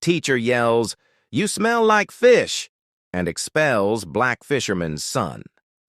teacher yells, "You smell like fish," and expels Black Fisherman's son.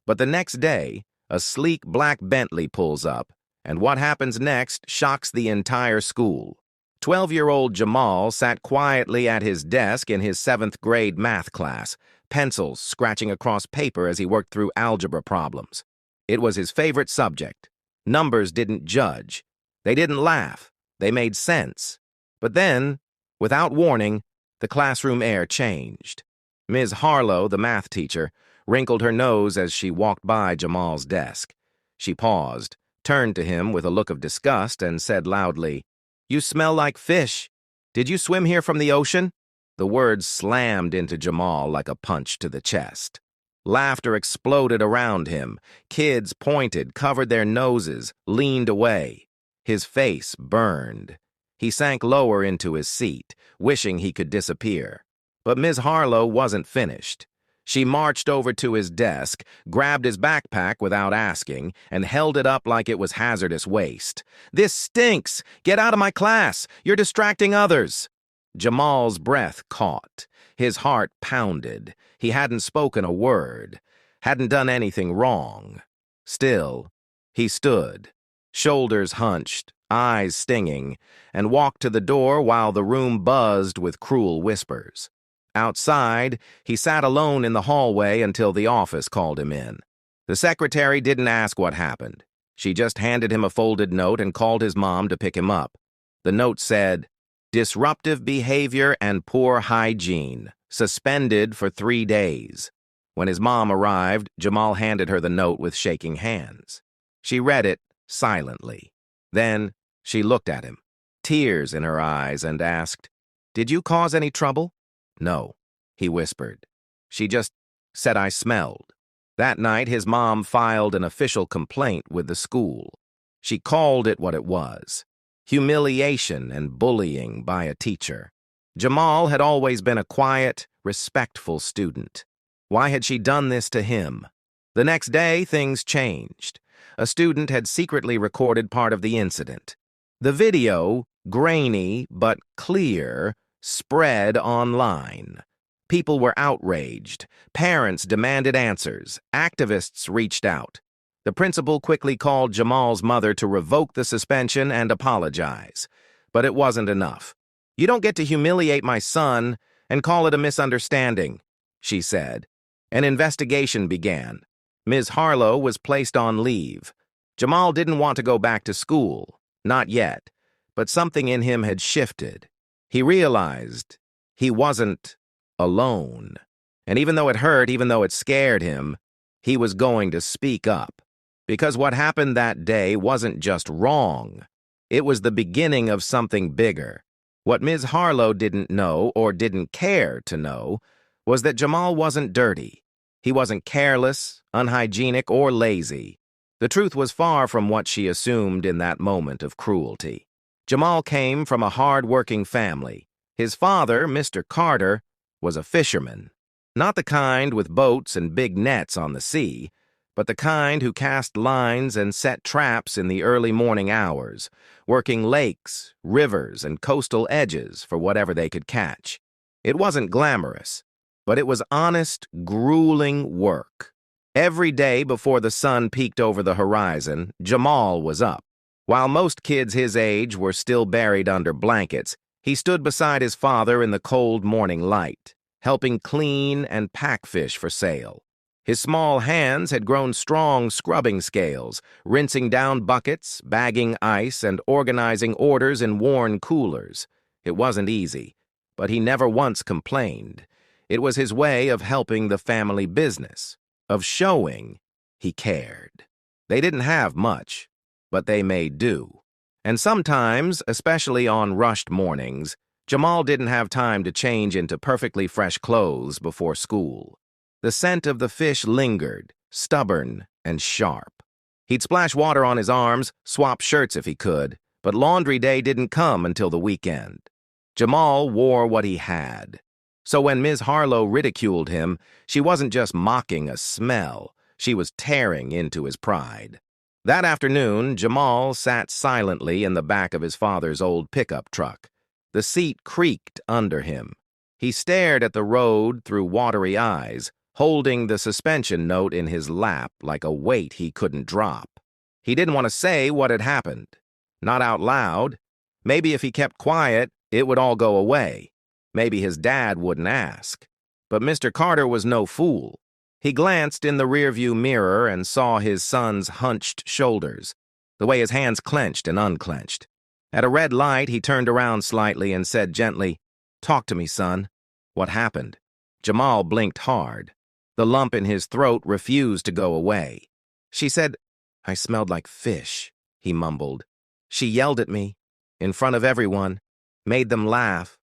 But the next day, a sleek black Bentley pulls up, and what happens next shocks the entire school. 12-year-old Jamal sat quietly at his desk in his 7th grade math class, pencils scratching across paper as he worked through algebra problems. It was his favorite subject. Numbers didn't judge. They didn't laugh. They made sense. But then, without warning, the classroom air changed. Ms. Harlow, the math teacher, wrinkled her nose as she walked by Jamal's desk. She paused, turned to him with a look of disgust, and said loudly, "You smell like fish. Did you swim here from the ocean?" The words slammed into Jamal like a punch to the chest. Laughter exploded around him. Kids pointed, covered their noses, leaned away. His face burned. He sank lower into his seat, wishing he could disappear. But Ms. Harlow wasn't finished. She marched over to his desk, grabbed his backpack without asking, and held it up like it was hazardous waste. "This stinks! Get out of my class! You're distracting others!" Jamal's breath caught. His heart pounded. He hadn't spoken a word, hadn't done anything wrong. Still, he stood, shoulders hunched, eyes stinging, and walked to the door while the room buzzed with cruel whispers. Outside, he sat alone in the hallway until the office called him in. The secretary didn't ask what happened. She just handed him a folded note and called his mom to pick him up. The note said, "Disruptive behavior and poor hygiene. Suspended for 3 days." When his mom arrived, Jamal handed her the note with shaking hands. She read it silently. Then she looked at him, tears in her eyes, and asked, "Did you cause any trouble?" "No," he whispered. "She just said I smelled." That night, his mom filed an official complaint with the school. She called it what it was: humiliation and bullying by a teacher. Jamal had always been a quiet, respectful student. Why had she done this to him? The next day, things changed. A student had secretly recorded part of the incident. The video, grainy but clear, spread online. People were outraged. Parents demanded answers. Activists reached out. The principal quickly called Jamal's mother to revoke the suspension and apologize. But it wasn't enough. "You don't get to humiliate my son and call it a misunderstanding," she said. An investigation began. Ms. Harlow was placed on leave. Jamal didn't want to go back to school. Not yet. But something in him had shifted. He realized he wasn't alone. And even though it hurt, even though it scared him, he was going to speak up. Because what happened that day wasn't just wrong. It was the beginning of something bigger. What Ms. Harlow didn't know, or didn't care to know, was that Jamal wasn't dirty. He wasn't careless, unhygienic, or lazy. The truth was far from what she assumed in that moment of cruelty. Jamal came from a hard-working family. His father, Mr. Carter, was a fisherman. Not the kind with boats and big nets on the sea, but the kind who cast lines and set traps in the early morning hours, working lakes, rivers, and coastal edges for whatever they could catch. It wasn't glamorous, but it was honest, grueling work. Every day before the sun peeked over the horizon, Jamal was up. While most kids his age were still buried under blankets, he stood beside his father in the cold morning light, helping clean and pack fish for sale. His small hands had grown strong scrubbing scales, rinsing down buckets, bagging ice, and organizing orders in worn coolers. It wasn't easy, but he never once complained. It was his way of helping the family business, of showing he cared. They didn't have much, but they made do. And sometimes, especially on rushed mornings, Jamal didn't have time to change into perfectly fresh clothes before school. The scent of the fish lingered, stubborn and sharp. He'd splash water on his arms, swap shirts if he could, but laundry day didn't come until the weekend. Jamal wore what he had. So when Ms. Harlow ridiculed him, she wasn't just mocking a smell, she was tearing into his pride. That afternoon, Jamal sat silently in the back of his father's old pickup truck. The seat creaked under him. He stared at the road through watery eyes, holding the suspension note in his lap like a weight he couldn't drop. He didn't want to say what had happened. Not out loud. Maybe if he kept quiet, it would all go away. Maybe his dad wouldn't ask. But Mr. Carter was no fool. He glanced in the rearview mirror and saw his son's hunched shoulders, the way his hands clenched and unclenched. At a red light, he turned around slightly and said gently, "Talk to me, son. What happened?" Jamal blinked hard. The lump in his throat refused to go away. She said, "I smelled like fish," he mumbled. "She yelled at me, in front of everyone, made them laugh."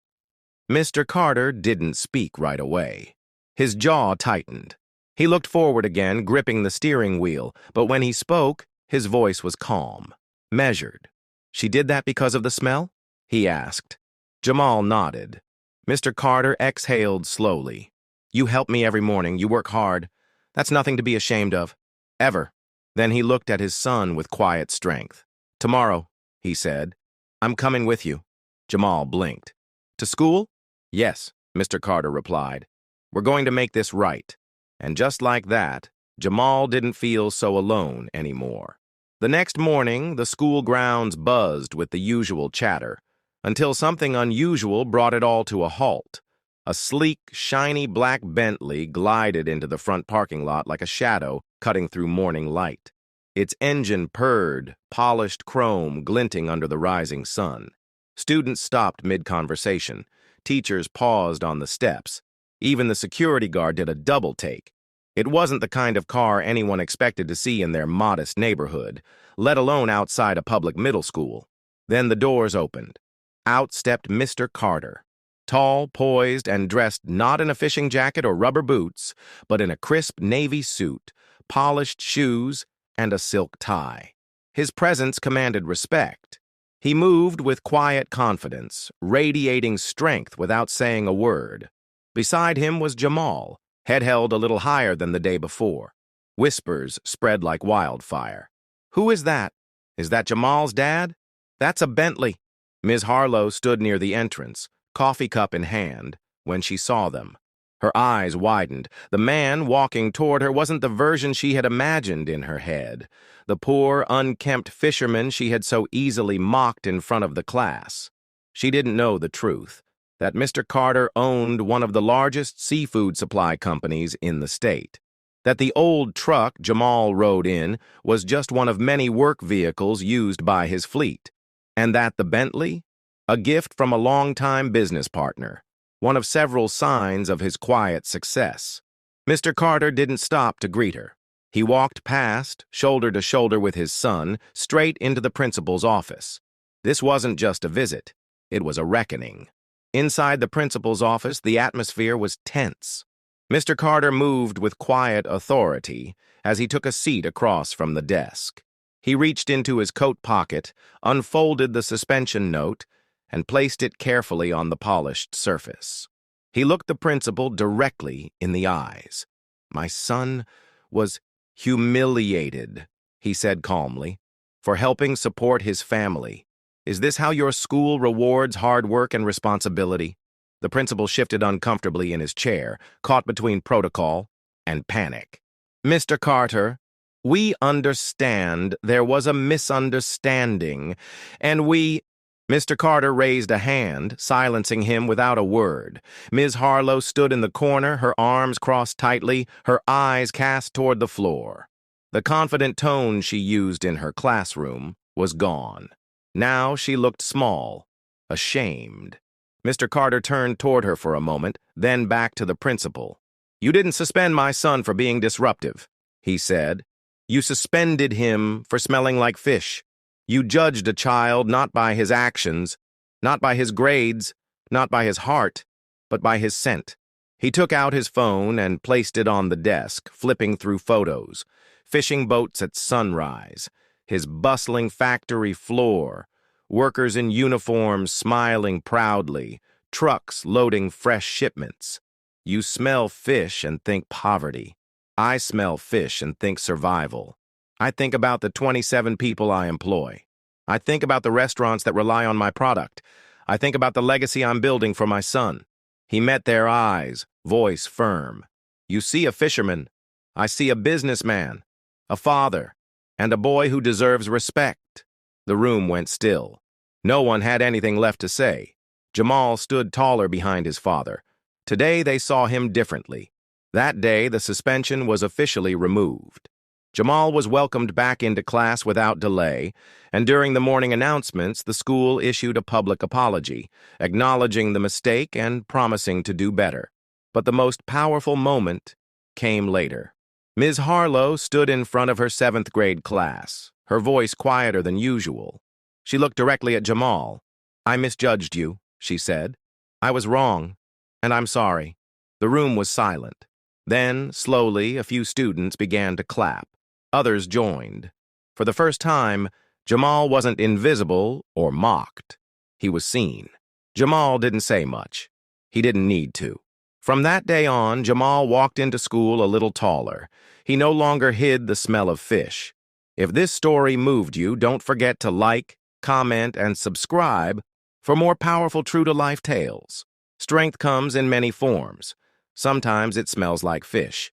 Mr. Carter didn't speak right away. His jaw tightened. He looked forward again, gripping the steering wheel, but when he spoke, his voice was calm, measured. "She did that because of the smell?" he asked. Jamal nodded. Mr. Carter exhaled slowly. "You help me every morning, you work hard. That's nothing to be ashamed of. Ever." Then he looked at his son with quiet strength. "Tomorrow," he said, "I'm coming with you." Jamal blinked. "To school?" "Yes," Mr. Carter replied. "We're going to make this right." And just like that, Jamal didn't feel so alone anymore. The next morning, the school grounds buzzed with the usual chatter, until something unusual brought it all to a halt. A sleek, shiny black Bentley glided into the front parking lot like a shadow cutting through morning light. Its engine purred, polished chrome glinting under the rising sun. Students stopped mid-conversation. Teachers paused on the steps. Even the security guard did a double take. It wasn't the kind of car anyone expected to see in their modest neighborhood, let alone outside a public middle school. Then the doors opened. Out stepped Mr. Carter. Tall, poised, and dressed not in a fishing jacket or rubber boots, but in a crisp navy suit, polished shoes, and a silk tie. His presence commanded respect. He moved with quiet confidence, radiating strength without saying a word. Beside him was Jamal, head held a little higher than the day before. Whispers spread like wildfire. "Who is that? Is that Jamal's dad?" "That's a Bentley." Ms. Harlow stood near the entrance, coffee cup in hand, when she saw them. Her eyes widened. The man walking toward her wasn't the version she had imagined in her head, the poor, unkempt fisherman she had so easily mocked in front of the class. She didn't know the truth, that Mr. Carter owned one of the largest seafood supply companies in the state, that the old truck Jamal rode in was just one of many work vehicles used by his fleet, and that the Bentley, a gift from a longtime business partner, one of several signs of his quiet success. Mr. Carter didn't stop to greet her. He walked past, shoulder to shoulder with his son, straight into the principal's office. This wasn't just a visit. It was a reckoning. Inside the principal's office, the atmosphere was tense. Mr. Carter moved with quiet authority as he took a seat across from the desk. He reached into his coat pocket, unfolded the suspension note, and placed it carefully on the polished surface. He looked the principal directly in the eyes. "My son was humiliated," he said calmly, "for helping support his family. Is this how your school rewards hard work and responsibility?" The principal shifted uncomfortably in his chair, caught between protocol and panic. "Mr. Carter, we understand there was a misunderstanding, and we—" Mr. Carter raised a hand, silencing him without a word. Ms. Harlow stood in the corner, her arms crossed tightly, her eyes cast toward the floor. The confident tone she used in her classroom was gone. Now she looked small, ashamed. Mr. Carter turned toward her for a moment, then back to the principal. "You didn't suspend my son for being disruptive," he said. "You suspended him for smelling like fish. You judged a child not by his actions, not by his grades, not by his heart, but by his scent." He took out his phone and placed it on the desk, flipping through photos. Fishing boats at sunrise, his bustling factory floor, workers in uniforms smiling proudly, trucks loading fresh shipments. You smell fish and think poverty. I smell fish and think survival. I think about the 27 people I employ. I think about the restaurants that rely on my product. I think about the legacy I'm building for my son. He met their eyes, voice firm. You see a fisherman. I see a businessman, a father, and a boy who deserves respect. The room went still. No one had anything left to say. Jamal stood taller behind his father. Today they saw him differently. That day, the suspension was officially removed. Jamal was welcomed back into class without delay, and during the morning announcements, the school issued a public apology, acknowledging the mistake and promising to do better. But the most powerful moment came later. Ms. Harlow stood in front of her 7th grade class, her voice quieter than usual. She looked directly at Jamal. "I misjudged you," she said. "I was wrong, and I'm sorry." The room was silent. Then, slowly, a few students began to clap. Others joined. For the first time, Jamal wasn't invisible or mocked. He was seen. Jamal didn't say much. He didn't need to. From that day on, Jamal walked into school a little taller. He no longer hid the smell of fish. If this story moved you, don't forget to like, comment, and subscribe for more powerful true-to-life tales. Strength comes in many forms. Sometimes it smells like fish.